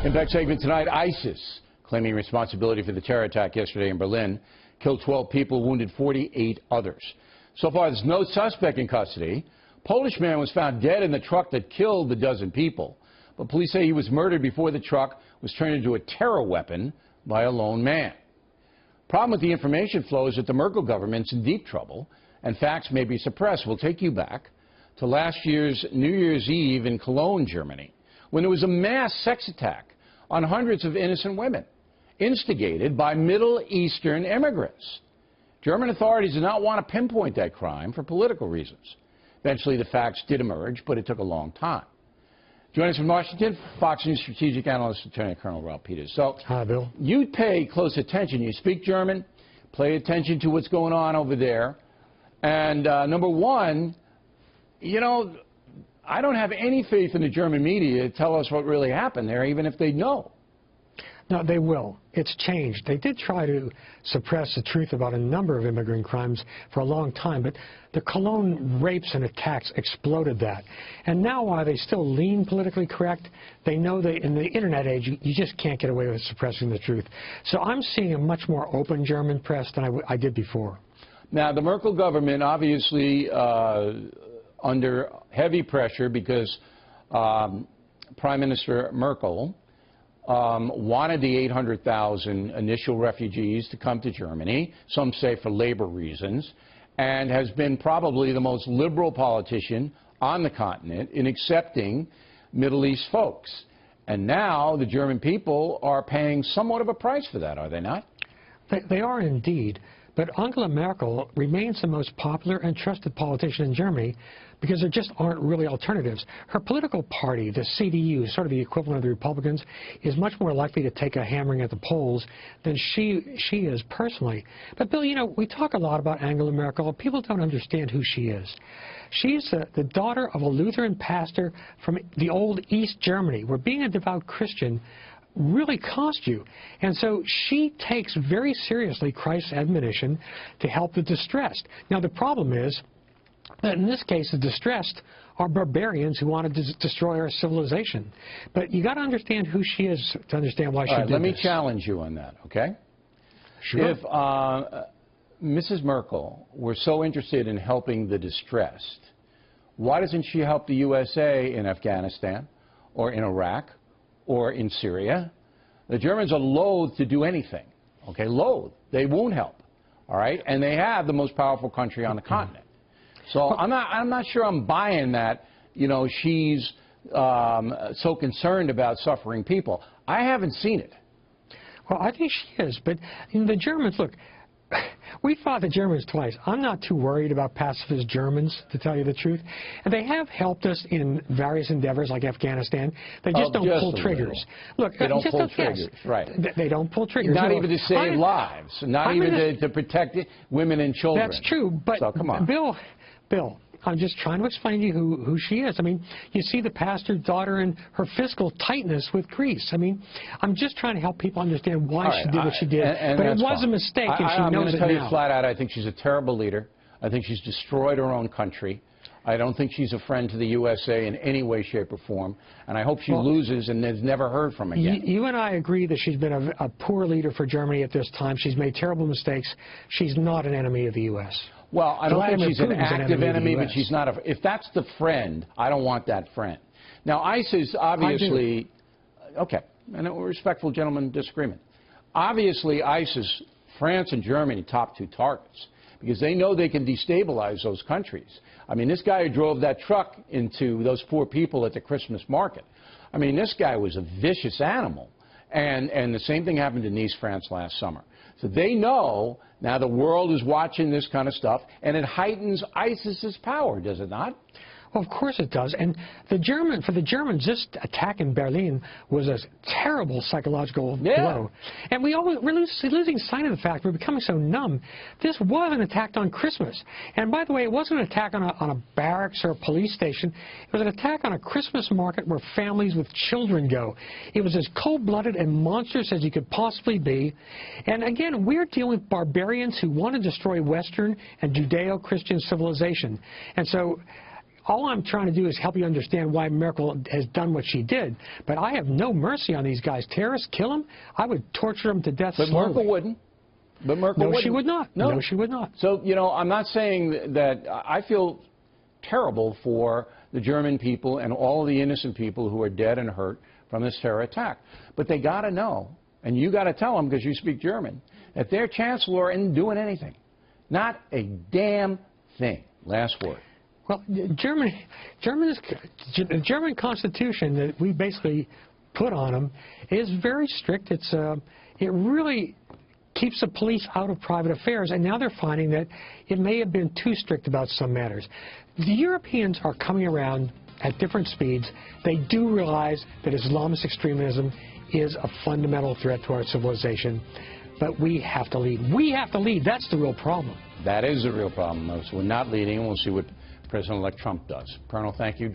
Impact segment tonight, ISIS claiming responsibility for the terror attack yesterday in Berlin. Killed 12 people, wounded 48 others. So far, there's no suspect in custody. Polish man was found dead in the truck that killed the dozen people. But police say he was murdered before the truck was turned into a terror weapon by a lone man. Problem with the information flow is that the Merkel government's in deep trouble, and facts may be suppressed. We'll take you back to last year's New Year's Eve in Cologne, Germany, when there was a mass sex attack on hundreds of innocent women, instigated by Middle Eastern immigrants. German authorities did not want to pinpoint that crime for political reasons. Eventually, the facts did emerge, but it took a long time. Joining us from Washington, Fox News strategic analyst, Lieutenant Colonel Rob Peters. So, hi, Bill. You pay close attention. You speak German, pay attention to what's going on over there. And number one, you know, I don't have any faith in the German media to tell us what really happened there, even if they know. No, they will. It's changed. They did try to suppress the truth about a number of immigrant crimes for a long time, but the Cologne rapes and attacks exploded that. And now, while they still lean politically correct, they know that in the Internet age, you just can't get away with suppressing the truth. So I'm seeing a much more open German press than I did before. Now, the Merkel government, obviously, under heavy pressure because Prime Minister Merkel wanted the 800,000 initial refugees to come to Germany, some say for labor reasons, and has been probably the most liberal politician on the continent in accepting Middle East folks. And now the German people are paying somewhat of a price for that, are they not? They are indeed. But Angela Merkel remains the most popular and trusted politician in Germany because there just aren't really alternatives. Her political party, the CDU, sort of the equivalent of the Republicans, is much more likely to take a hammering at the polls than she is personally. But, Bill, you know, we talk a lot about Angela Merkel. People don't understand who she is. She's the daughter of a Lutheran pastor from the old East Germany, where being a devout Christian really cost you. And so she takes very seriously Christ's admonition to help the distressed. Now, the problem is that in this case, the distressed are barbarians who want to destroy our civilization. But you got to understand who she is to understand why she did this. Let me challenge you on that, okay? Sure. If Mrs. Merkel were so interested in helping the distressed, why doesn't she help the USA in Afghanistan or in Iraq or in Syria? The Germans are loath to do anything, okay? Loath. They won't help, all right? And they have the most powerful country on the continent. So I'm not sure I'm buying that, you know, she's so concerned about suffering people. I haven't seen it. Well, I think she is, but you know, the Germans, look, we fought the Germans twice. I'm not too worried about pacifist Germans, to tell you the truth. And they have helped us in various endeavors like Afghanistan. They just don't pull triggers. Look, they don't pull triggers, right. They don't pull triggers. Not even to save lives, not even to protect women and children. That's true, but so, come on. Bill, I'm just trying to explain to you who she is. I mean, you see the pastor's daughter and her fiscal tightness with Greece. I mean, I'm just trying to help people understand why she did what she did. But it was a mistake, and she knows it now. I'm going to tell you flat out, I think she's a terrible leader. I think she's destroyed her own country. I don't think she's a friend to the USA in any way, shape, or form. And I hope she loses and is never heard from again. You and I agree that she's been a poor leader for Germany at this time. She's made terrible mistakes. She's not an enemy of the U.S. Well, I don't think she's an active enemy, but she's not a... If that's the friend, I don't want that friend. Now, ISIS obviously... Okay, and a respectful gentleman disagreement. Obviously, ISIS, France and Germany, top two targets, because they know they can destabilize those countries. I mean, this guy who drove that truck into those poor people at the Christmas market, I mean, this guy was a vicious animal. And the same thing happened in Nice, France last summer. So they know now the world is watching this kind of stuff, and it heightens ISIS's power, does it not? Well, of course it does. And for the Germans, this attack in Berlin was a terrible psychological blow. And we're losing sight of the fact. We're becoming so numb. This was an attack on Christmas. And by the way, it wasn't an attack on a barracks or a police station. It was an attack on a Christmas market where families with children go. It was as cold-blooded and monstrous as you could possibly be. And again, we're dealing with barbarians who want to destroy Western and Judeo-Christian civilization. And so all I'm trying to do is help you understand why Merkel has done what she did. But I have no mercy on these guys. Terrorists, kill them. I would torture them to death slowly. But Merkel wouldn't. But Merkel wouldn't. No, she would not. No, she would not. So, you know, I'm not saying that I feel terrible for the German people and all the innocent people who are dead and hurt from this terror attack. But they got to know, and you got to tell them because you speak German, that their chancellor isn't doing anything. Not a damn thing. Last word. Well, the German Constitution that we basically put on them is very strict. It really keeps the police out of private affairs, and now they're finding that it may have been too strict about some matters. The Europeans are coming around at different speeds. They do realize that Islamist extremism is a fundamental threat to our civilization, but we have to lead. We have to lead. That's the real problem. That is the real problem. So we're not leading, and we'll see what President-elect Trump does. Colonel, thank you.